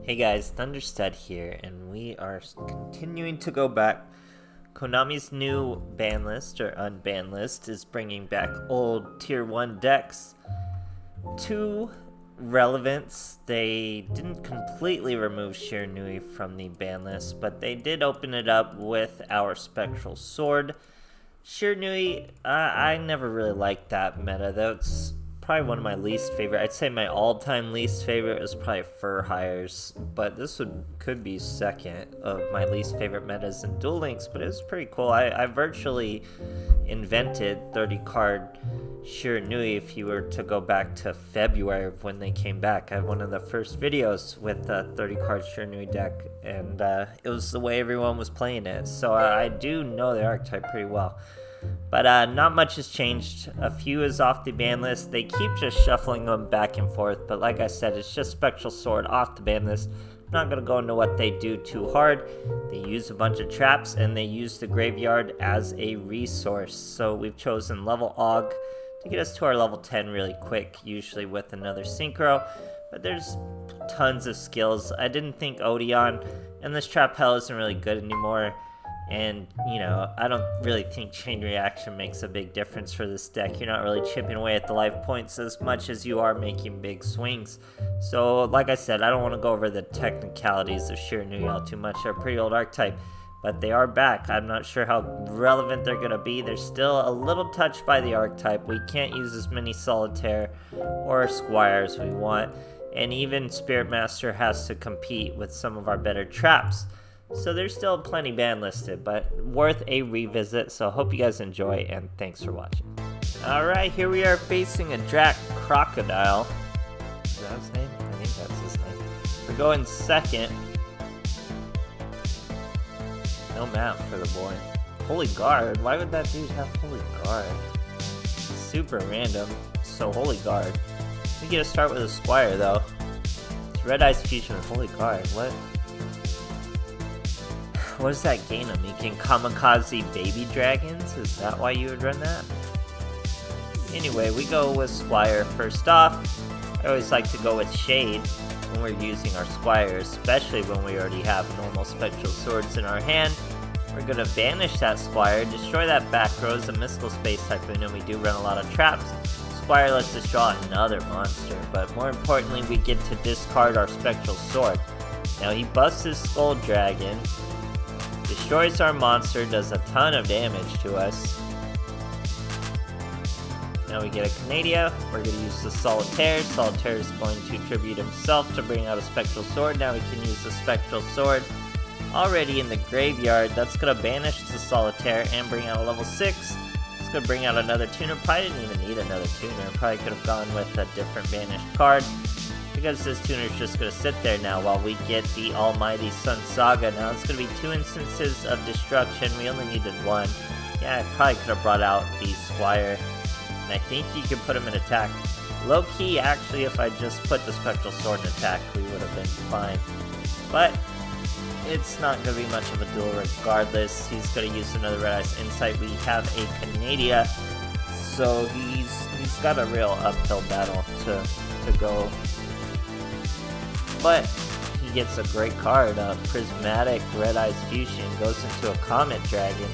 Hey guys, THUNDERSTUD here, and we are continuing to go back. Konami's new banlist, or unbanned list, is bringing back old Tier 1 decks to relevance. They didn't completely remove Shiranui from the ban list, but they did open it up with our Spectral Sword. Shiranui, I never really liked that meta. That's probably one of my least favorite. I'd say my all-time least favorite is probably Fur Hires, but this could be second of my least favorite metas in Duel Links, but it was pretty cool. I virtually invented 30-card Shiranui if you were to go back to February of when they came back. I had one of the first videos with a 30-card Shiranui deck, and it was the way everyone was playing it, so I do know the archetype pretty well. But not much has changed. A few is off the ban list. They keep just shuffling them back and forth, but like I said, it's just Spectral Sword off the ban list. I'm not going to go into what they do too hard. They use a bunch of traps, and they use the graveyard as a resource. So we've chosen level Og to get us to our level 10 really quick, usually with another Synchro. But there's tons of skills. I didn't think Odeon, and this Trap Hell isn't really good anymore. And, you know, I don't really think Chain Reaction makes a big difference for this deck. You're not really chipping away at the life points as much as you are making big swings. So, like I said, I don't want to go over the technicalities of Shiranui all too much. They're a pretty old archetype, but they are back. I'm not sure how relevant they're going to be. They're still a little touched by the archetype. We can't use as many Solitaire or Squire as we want. And even Spirit Master has to compete with some of our better traps. So there's still plenty ban listed, but worth a revisit. So hope you guys enjoy, and thanks for watching. Alright, here we are facing a Drac Crocodile. Is that his name? I think that's his name. We're going second. No map for the boy. Holy Guard? Why would that dude have Holy Guard? Super random. So Holy Guard. We get to start with a Squire though. It's Red Eyes Fusion with Holy Guard. What does that gain him? You can kamikaze baby dragons? Is that why you would run that? Anyway, we go with Squire first off. I always like to go with Shade when we're using our Squire, especially when we already have normal Spectral Swords in our hand. We're going to banish that Squire, destroy that back row as a Mystical Space Typhoon, and we do run a lot of traps. Squire lets us draw another monster, but more importantly, we get to discard our Spectral Sword. Now he busts his Skull Dragon, destroys our monster, does a ton of damage to us. Now we get a Canadia. We're going to use the Solitaire. Solitaire is going to tribute himself to bring out a Spectral Sword. Now we can use the Spectral Sword already in the graveyard. That's going to banish the Solitaire and bring out a level 6. It's going to bring out another tuner. Probably didn't even need another tuner. Probably could have gone with a different banished card, because this tuner is just going to sit there now while we get the almighty Sun Saga. Now it's going to be 2 instances of destruction. We only needed 1. Yeah, I probably could have brought out the Squire, and I think you could put him in attack. Low key, actually, if I just put the Spectral Sword in attack, we would have been fine. But it's not going to be much of a duel regardless. He's going to use another Red Eyes Insight. We have a Canadia, so he's got a real uphill battle to go. But he gets a great card, Prismatic Red Eyes Fusion, goes into a Comet Dragon.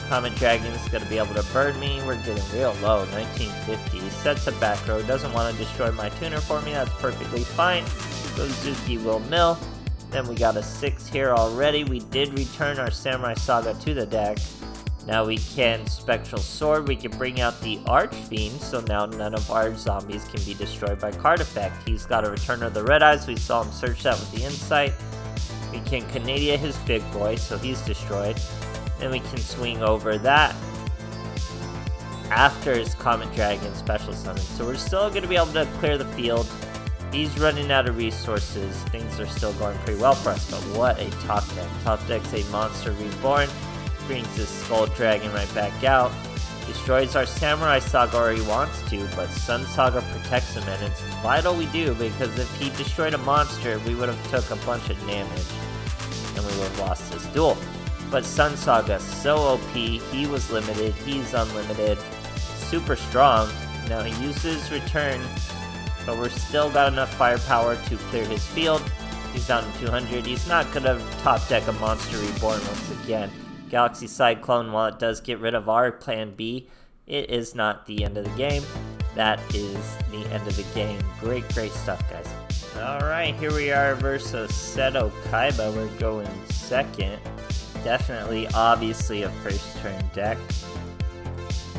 Comet Dragon is going to be able to burn me. We're getting real low, 1950. Sets a back row, doesn't want to destroy my tuner for me, that's perfectly fine. Gozuki will mill. Then we got a 6 here already. We did return our Samurai Saga to the deck. Now we can Spectral Sword, we can bring out the Archfiend, so now none of our zombies can be destroyed by card effect. He's got a Return of the Red Eyes, we saw him search that with the Insight. We can Canadia his big boy, so he's destroyed. Then we can swing over that after his Comet Dragon special summon. So we're still going to be able to clear the field. He's running out of resources. Things are still going pretty well for us, but what a top deck. Top deck's a Monster Reborn. Brings his Skull Dragon right back out. Destroys our Samurai Saga, or he wants to, but Sun Saga protects him, and it's vital we do, because if he destroyed a monster, we would have took a bunch of damage, and we would have lost this duel. But Sun Saga, so OP, he was limited, he's unlimited, super strong. Now he uses Return but we're still got enough firepower to clear his field. He's down to 200. He's not gonna top deck a Monster Reborn once again. Galaxy Cyclone, while it does get rid of our plan B, it is not the end of the game. That is the end of the game. Great stuff, guys. Alright, here we are versus Seto Kaiba. We're going second. Definitely, obviously, a first turn deck.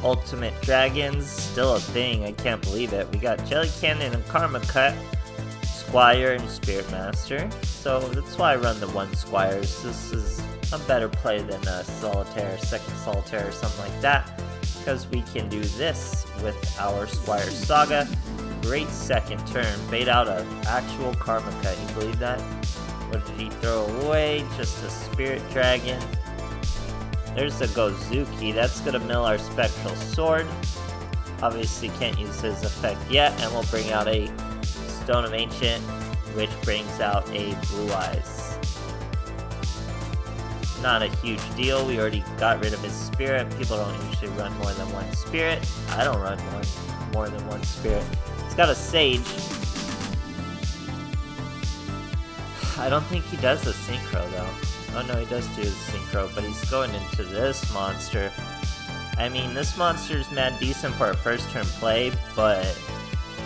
Ultimate Dragons, still a thing. I can't believe it. We got Jelly Cannon and Karma Cut, Squire and Spirit Master. So that's why I run the 1 Squires. This is a better play than a Solitaire, second Solitaire or something like that, because we can do this with our Squire Saga. Great second turn. Bait out an actual Karma Cut. You believe that? What did he throw away? Just a Spirit Dragon. There's a Gozuki. That's going to mill our Spectral Sword. Obviously can't use his effect yet, and we'll bring out a Stone of Ancient, which brings out a Blue Eyes. Not a huge deal. We already got rid of his Spirit. People don't usually run more than 1 Spirit. I don't run more than 1 Spirit. He's got a Sage. I don't think he does the Synchro though. Oh no, he does do the Synchro, but he's going into this monster. I mean, this monster is mad decent for a first turn play, but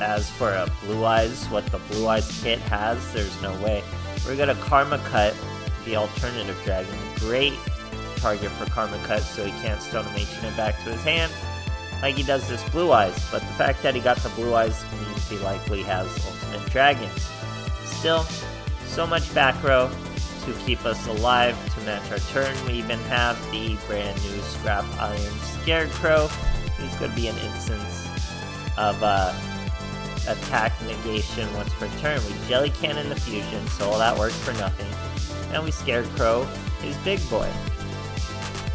as for a Blue Eyes, what the Blue Eyes kit has, there's no way. We're gonna Karma Cut the alternative dragon. Great target for Karma Cut, so he can't Stone of Ancient it back to his hand like he does this Blue Eyes, but the fact that he got the Blue Eyes means he likely has Ultimate Dragons. Still, so much back row to keep us alive to match our turn. We even have the brand new Scrap Iron Scarecrow. He's going to be an instance of attack negation once per turn. We Jelly Cannon the Fusion, so all that worked for nothing. And we Scarecrow his big boy.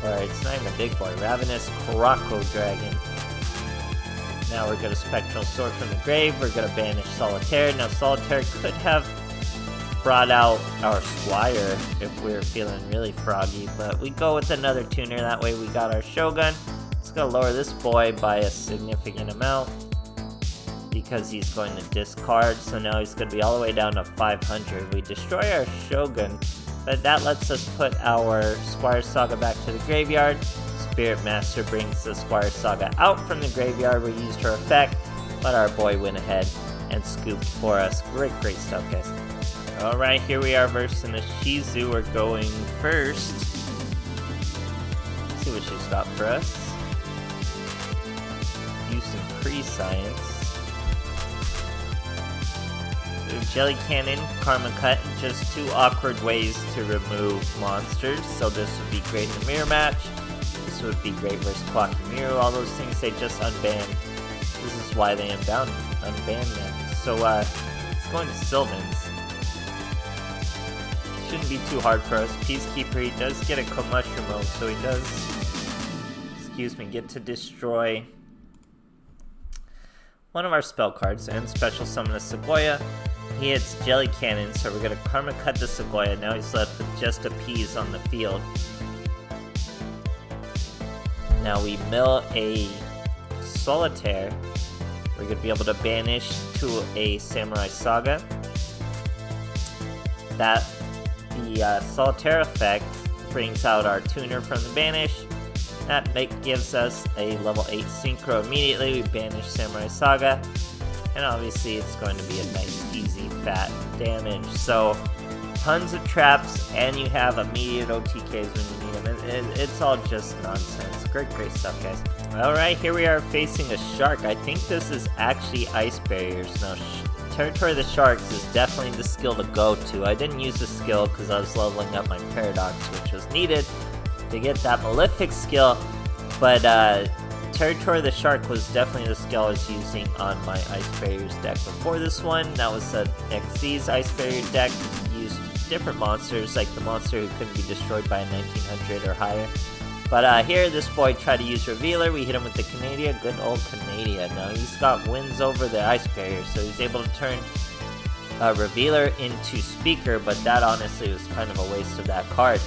Or it's not even a big boy, Ravenous Croco Dragon. Now we're going to Spectral Sword from the grave. We're going to banish Solitaire. Now Solitaire could have brought out our Squire if we were feeling really froggy, but we go with another tuner. That way we got our Shogun. It's going to lower this boy by a significant amount because he's going to discard. So now he's going to be all the way down to 500. We destroy our Shogun, but that lets us put our Squire Saga back to the graveyard. Spirit Master brings the Squire Saga out from the graveyard. We used her effect, but our boy went ahead and scooped for us. Great stuff, guys. Alright, here we are versus the Shizu. We're going first. Let's see what she's got for us. Use some pre-science. Jelly Cannon, Karma Cut, just 2 awkward ways to remove monsters. So this would be great in a mirror match. This would be great versus Quackamiru. All those things they just unbanned. This is why they unbanned them. So it's going to Sylvan's. Shouldn't be too hard for us. Peacekeeper, he does get a Mushroom mode, so he does, get to destroy one of our spell cards and special summon a Sequoia. He hits Jelly Cannon, so we're going to Karma Cut the Sequoia. Now he's left with just a Peas on the field. Now we mill a Solitaire. We're going to be able to banish to a Samurai Saga. That the Solitaire effect brings out our tuner from the banish. That gives us a level 8 Synchro immediately. We banish Samurai Saga. And obviously it's going to be a nice, easy, fat damage. So, tons of traps, and you have immediate OTKs when you need them. It's all just nonsense. Great stuff, guys. Alright, here we are facing a Shark. I think this is actually Ice Barriers. Now, Territory of the Sharks is definitely the skill to go to. I didn't use the skill because I was leveling up my Paradox, which was needed to get that Malefic skill, but Territory of the Shark was definitely the skill I was using on my Ice Barriers deck before this one. That was the XZ's Ice Barrier deck. Used different monsters, like the monster who couldn't be destroyed by a 1900 or higher. But here, this boy tried to use Revealer. We hit him with the Canadia, good old Canadia. Now he's got wins over the Ice Barrier, so he's able to turn Revealer into Speaker, but that honestly was kind of a waste of that card.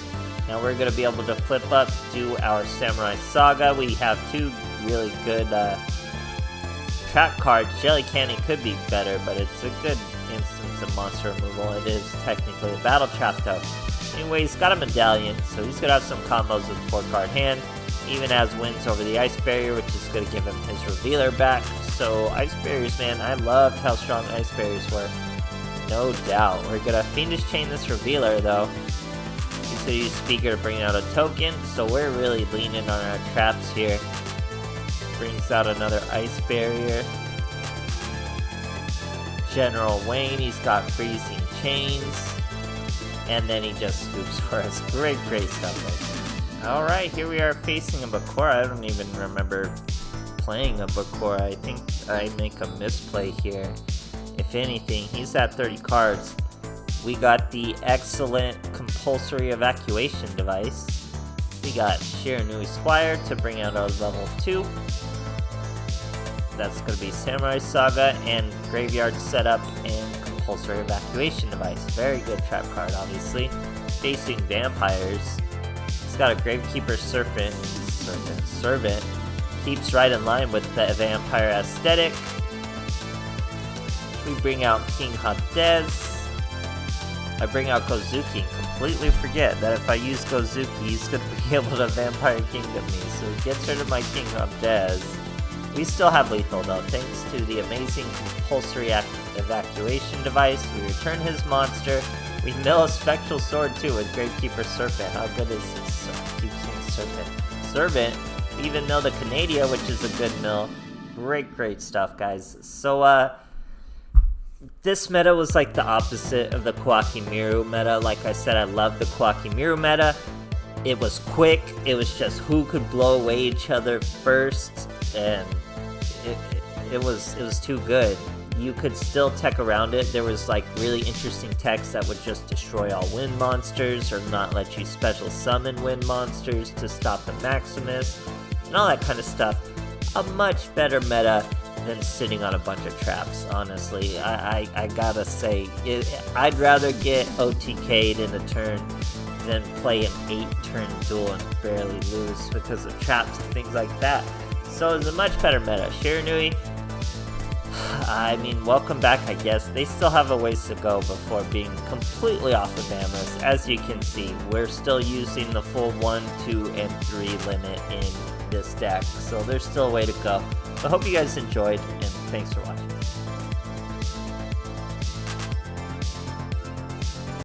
Now we're going to be able to flip up, do our Samurai Saga. We have 2 really good trap card. Jelly Candy could be better, but it's a good instance of monster removal. It is technically a battle trap though. Anyway, he's got a medallion, so he's gonna have some combos with 4-card hand. Even has wins over the ice barrier, which is gonna give him his revealer back. So ice barriers, man, I loved how strong ice barriers were. No doubt. We're gonna Fiendish Chain this revealer though. He's gonna use Speaker to bring out a token, so we're really leaning on our traps here. Brings out another ice barrier. General Wayne, he's got freezing chains. And then he just scoops for us. Great stuff. Alright, here we are facing a Bakura. I don't even remember playing a Bakura. I think I make a misplay here. If anything, he's at 30 cards. We got the excellent compulsory evacuation device. We got Shiranui Squire to bring out our level 2. That's going to be Samurai Saga and Graveyard Setup and Compulsory Evacuation Device. Very good trap card, obviously. Facing vampires. He's got a Gravekeeper Servant. Keeps right in line with the vampire aesthetic. We bring out King Hades. I bring out Gozuki and completely forget that if I use Gozuki, he's going to be able to Vampire Kingdom me. So he gets rid of my King Hades. We still have lethal though, thanks to the amazing compulsory evacuation device. We return his monster. We mill a Spectral Sword too with Gravekeeper Serpent. How good is this? Keep saying Serpent. We even mill the Canadia, which is a good mill. Great stuff, guys. So, this meta was like the opposite of the Kwakimiru meta. Like I said, I love the Kwakimiru meta. It was quick. It was just who could blow away each other first, and it was too good. You could still tech around it. There was like really interesting techs that would just destroy all wind monsters or not let you special summon wind monsters to stop the Maximus and all that kind of stuff. A much better meta than sitting on a bunch of traps, honestly. I gotta say, I'd rather get OTK'd in a turn than play an 8-turn duel and barely lose because of traps and things like that. So it's a much better meta. Shiranui, I mean, welcome back, I guess. They still have a ways to go before being completely off of banlist. As you can see, we're still using the full 1, 2, and 3 limit in this deck, so there's still a way to go. I hope you guys enjoyed, and thanks for watching.